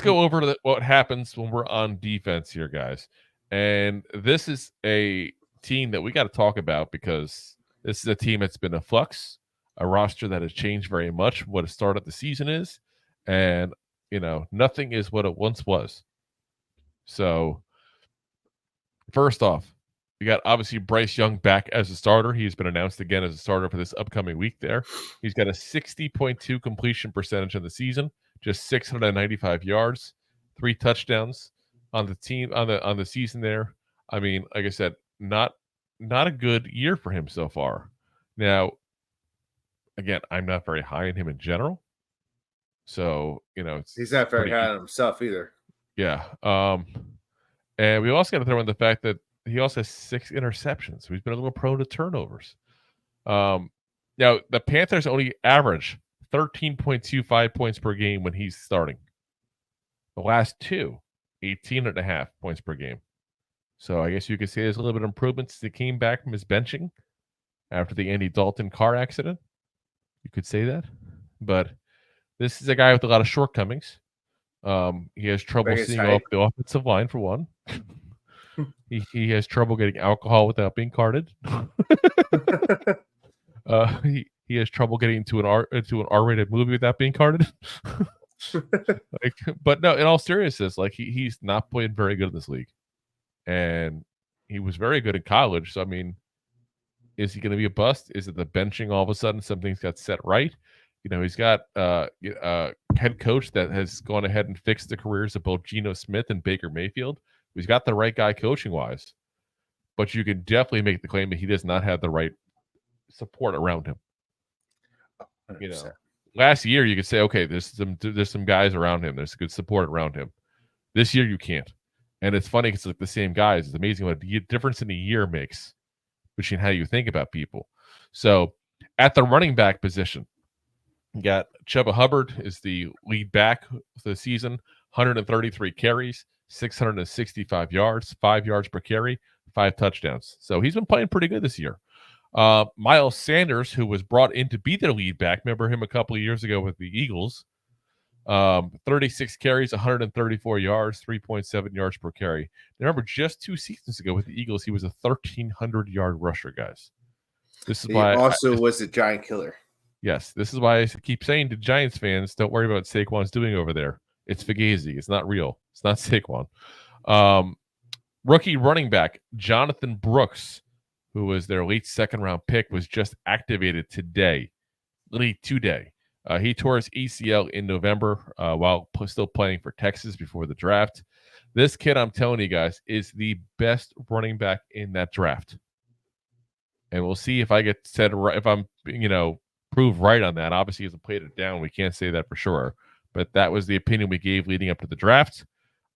go over what happens when we're on defense here, guys. And this is a team that we got to talk about because this is a team that's been a flux, a roster that has changed very much from what a start of the season is. And, nothing is what it once was. So, first off, we got obviously Bryce Young back as a starter. He's been announced again as a starter for this upcoming week there. He's got a 60.2 completion percentage in the season, just 695 yards, 3 touchdowns on the team on the season there. I mean, like I said, not a good year for him so far. Now, again, I'm not very high in him in general. So, he's not very high on himself either. Yeah. And we also got to throw in the fact that he also has 6 interceptions. So he's been a little prone to turnovers. Now, the Panthers only average 13.25 points per game when he's starting. The last 2, 18.5 points per game. So I guess you could say there's a little bit of improvement since he came back from his benching after the Andy Dalton car accident. You could say that. But this is a guy with a lot of shortcomings. He has trouble seeing off the offensive line, for one. He has trouble getting alcohol without being carded. He has trouble getting into an R-rated movie without being carded. But no, in all seriousness, he's not playing very good in this league, and he was very good in college. So I mean, is he going to be a bust? Is it the benching all of a sudden something's got set right? He's got a head coach that has gone ahead and fixed the careers of both Geno Smith and Baker Mayfield. He's got the right guy coaching-wise, but you can definitely make the claim that he does not have the right support around him. 100%. Last year you could say, okay, there's some guys around him. There's good support around him. This year you can't, and it's funny because it's like the same guys. It's amazing what a difference in a year makes between how you think about people. So at the running back position, you got Chuba Hubbard is the lead back for the season, 133 carries, 665 yards, 5 yards per carry, 5 touchdowns. So he's been playing pretty good this year. Miles Sanders, who was brought in to be their lead back, remember him a couple of years ago with the Eagles, 36 carries, 134 yards, 3.7 yards per carry. Remember, just 2 seasons ago with the Eagles, he was a 1,300-yard rusher, guys. This is why also was a giant killer. Yes, this is why I keep saying to Giants fans, don't worry about what Saquon's doing over there. It's Fugazi. It's not real. It's not Saquon. Rookie running back Jonathan Brooks, who was their late second-round pick, was just activated today. Literally today. He tore his ACL in November while still playing for Texas before the draft. This kid, I'm telling you guys, is the best running back in that draft. And we'll see if I get said right, if I'm, proved right on that. Obviously, he hasn't played it down. We can't say that for sure. But that was the opinion we gave leading up to the draft.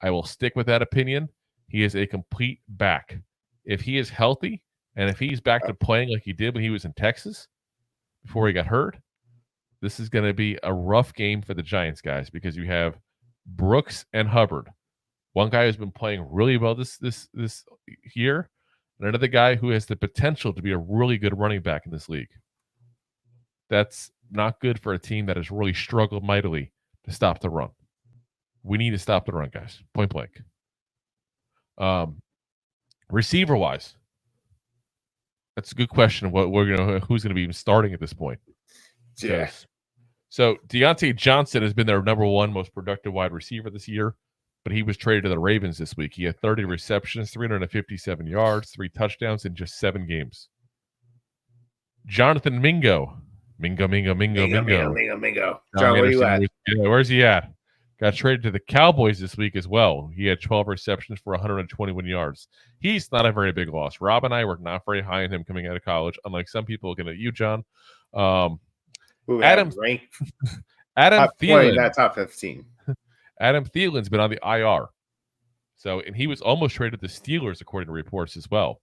I will stick with that opinion. He is a complete back. If he is healthy, and if he's back to playing like he did when he was in Texas before he got hurt, this is going to be a rough game for the Giants, guys, because you have Brooks and Hubbard. One guy who's been playing really well this year, and another guy who has the potential to be a really good running back in this league. That's not good for a team that has really struggled mightily to stop the run. We need to stop the run, guys. Point blank. Receiver-wise, that's a good question. Who's going to be even starting at this point? Yeah. So Deontay Johnson has been their number 1 most productive wide receiver this year, but he was traded to the Ravens this week. He had 30 receptions, 357 yards, 3 touchdowns in just 7 games. Jonathan Mingo. Mingo. John, where you at? Where's he at? Got traded to the Cowboys this week as well. He had 12 receptions for 121 yards. He's not a very big loss. Rob and I were not very high on him coming out of college, unlike some people looking at you, John. Adam Thielen. Not top 15. Adam Thielen's been on the IR. And he was almost traded to the Steelers, according to reports as well.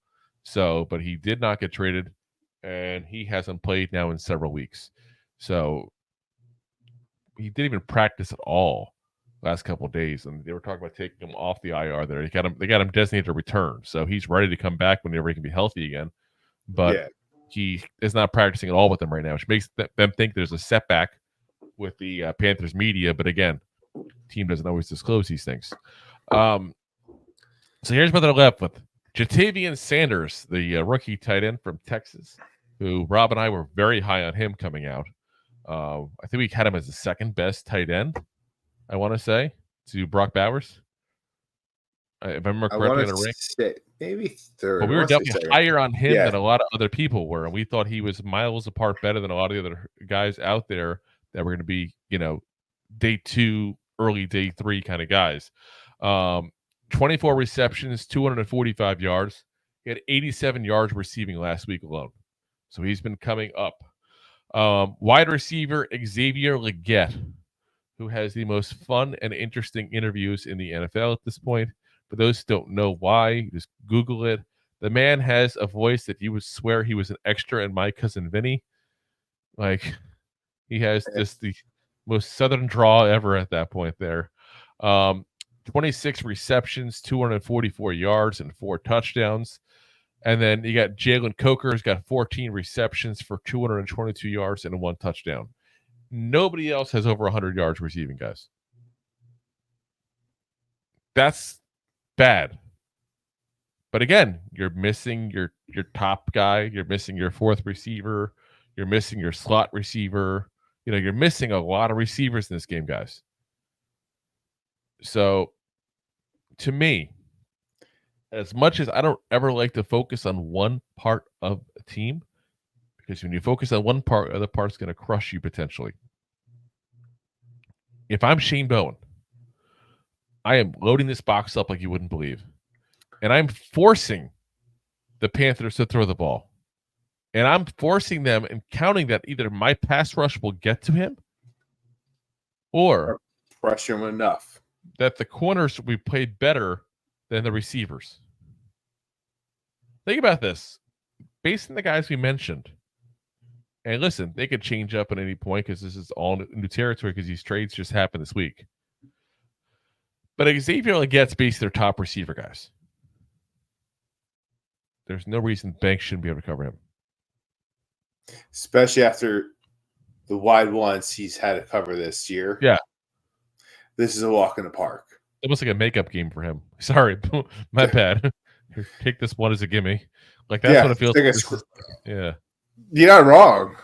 But he did not get traded, and he hasn't played now in several weeks. So he didn't even practice at all last couple of days, and they were talking about taking him off the IR there. They got him designated to return, so he's ready to come back whenever he can be healthy again. But he is not practicing at all with them right now, which makes them think there's a setback with the Panthers media. But again, team doesn't always disclose these things. So here's what they're left with. Jatavian Sanders, the rookie tight end from Texas, who Rob and I were very high on him coming out. I think we had him as the second best tight end, I want to say, to Brock Bowers. If I remember correctly, I want to say maybe third. But we were definitely higher on him than a lot of other people were, and we thought he was miles apart better than a lot of the other guys out there that were going to be, day 2, early day 3 kind of guys. 24 receptions, 245 yards. He had 87 yards receiving last week alone. So he's been coming up. Wide receiver Xavier Legette, who has the most fun and interesting interviews in the NFL at this point. For those who don't know why, just Google it. The man has a voice that you would swear he was an extra in My Cousin Vinny. Like, he has just the most southern draw ever at that point there. 26 receptions, 244 yards, and 4 touchdowns. And then you got Jalen Coker, who's got 14 receptions for 222 yards and 1 touchdown. Nobody else has over 100 yards receiving, guys. That's bad. But again, you're missing your top guy. You're missing your 4th receiver. You're missing your slot receiver. You're missing a lot of receivers in this game, guys. So, to me, as much as I don't ever like to focus on one part of a team, because when you focus on one part, the other part's going to crush you potentially. If I'm Shane Bowen, I am loading this box up like you wouldn't believe. And I'm forcing the Panthers to throw the ball. And I'm forcing them and counting that either my pass rush will get to him or pressure him enough that the corners will be played better than the receivers. Think about this. Based on the guys we mentioned, and listen, they could change up at any point because this is all new territory because these trades just happened this week. But Xavier Legette's based their top receiver guys. There's no reason Banks shouldn't be able to cover him. Especially after the wide ones he's had to cover this year. Yeah. This is a walk in the park. It looks like a makeup game for him. Sorry, my bad. Take this one as a gimme. Like, that's what it feels like. Yeah. You're not wrong.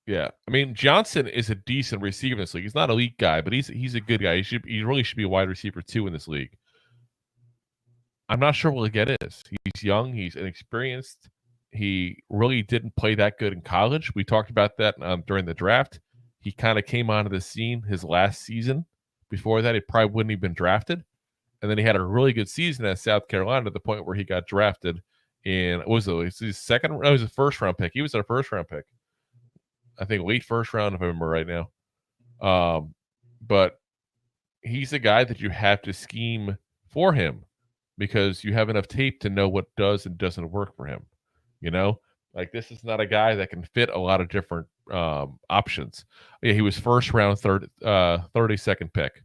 Yeah. I mean, Johnson is a decent receiver in this league. He's not an elite guy, but he's a good guy. He really should be a wide receiver too in this league. I'm not sure what Legette is. He's young. He's inexperienced. He really didn't play that good in college. We talked about that during the draft. He kind of came onto the scene his last season. Before that, he probably wouldn't have been drafted. And then he had a really good season at South Carolina to the point where he got drafted in, what was it? His second? No, it was a first-round pick. He was a first-round pick. I think late first round, if I remember right now. But he's a guy that you have to scheme for him because you have enough tape to know what does and doesn't work for him. Like, this is not a guy that can fit a lot of different options. Yeah, he was first round, 32nd pick.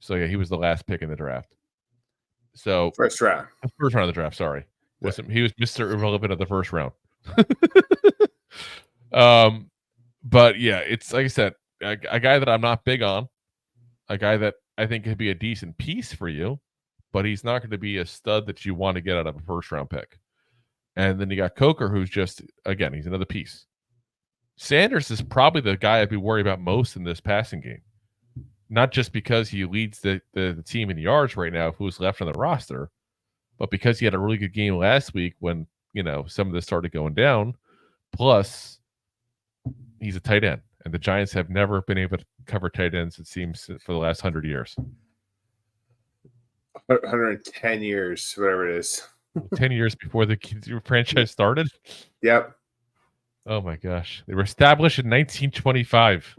So yeah, he was the last pick in the draft. So first round of the draft. Sorry, he was Mr. Irrelevant of the first round. But yeah, it's like I said, a guy that I'm not big on, a guy that I think could be a decent piece for you, but he's not going to be a stud that you want to get out of a first round pick. And then you got Coker, who's just, again, he's another piece. Sanders is probably the guy I'd be worried about most in this passing game. Not just because he leads the team in yards right now, who's left on the roster, but because he had a really good game last week when, some of this started going down. Plus, he's a tight end. And the Giants have never been able to cover tight ends, it seems, for the last 100 years. 110 years, whatever it is. 10 years before the franchise started? Yep. Oh, my gosh. They were established in 1925.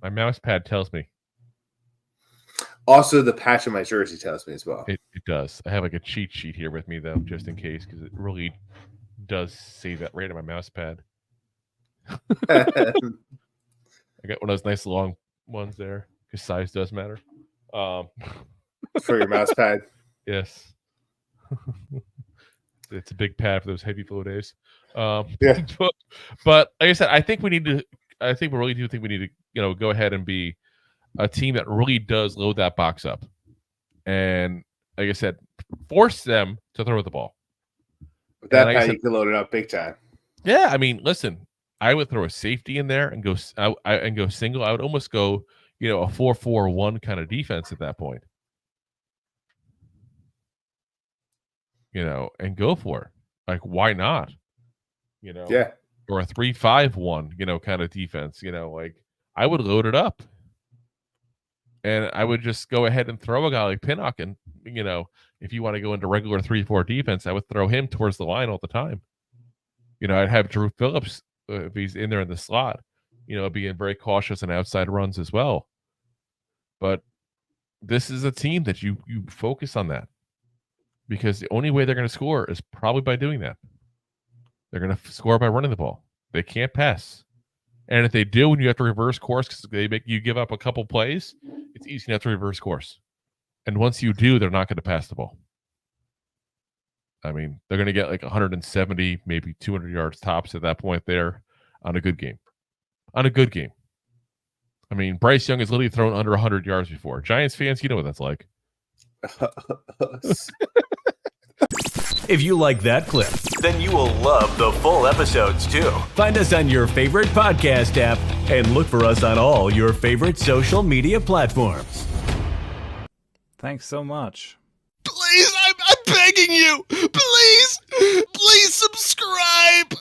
My mouse pad tells me. Also, the patch on my jersey tells me as well. It does. I have like a cheat sheet here with me, though, just in case, because it really does say that right on my mouse pad. I got one of those nice long ones there, because size does matter. For your mouse pad? Yes. It's a big pad for those heavy flow days. Yeah. But like I said, I think we really do think we need to, go ahead and be a team that really does load that box up. And like I said, force them to throw the ball. With that, Pat, you can load it up big time. Yeah, I mean, listen, I would throw a safety in there and go single. I would almost go, a 4-4-1 kind of defense at that point. And go for it. Like, why not? Yeah. Or a 3-5-1, kind of defense. Like I would load it up. And I would just go ahead and throw a guy like Pinnock, and if you want to go into regular 3-4 defense, I would throw him towards the line all the time. I'd have Drew Phillips if he's in there in the slot, being very cautious and outside runs as well. But this is a team that you focus on that, because the only way they're going to score is probably by doing that. They're going to score by running the ball. They can't pass. And if they do, when you have to reverse course because they make you give up a couple plays, it's easy enough to reverse course. And once you do, they're not going to pass the ball. I mean, they're going to get like 170, maybe 200 yards tops at that point there on a good game. I mean, Bryce Young has literally thrown under 100 yards before. Giants fans, you know what that's like. If you like that clip, then you will love the full episodes too. Find us on your favorite podcast app and look for us on all your favorite social media platforms. Thanks so much. Please, I'm begging you. Please subscribe.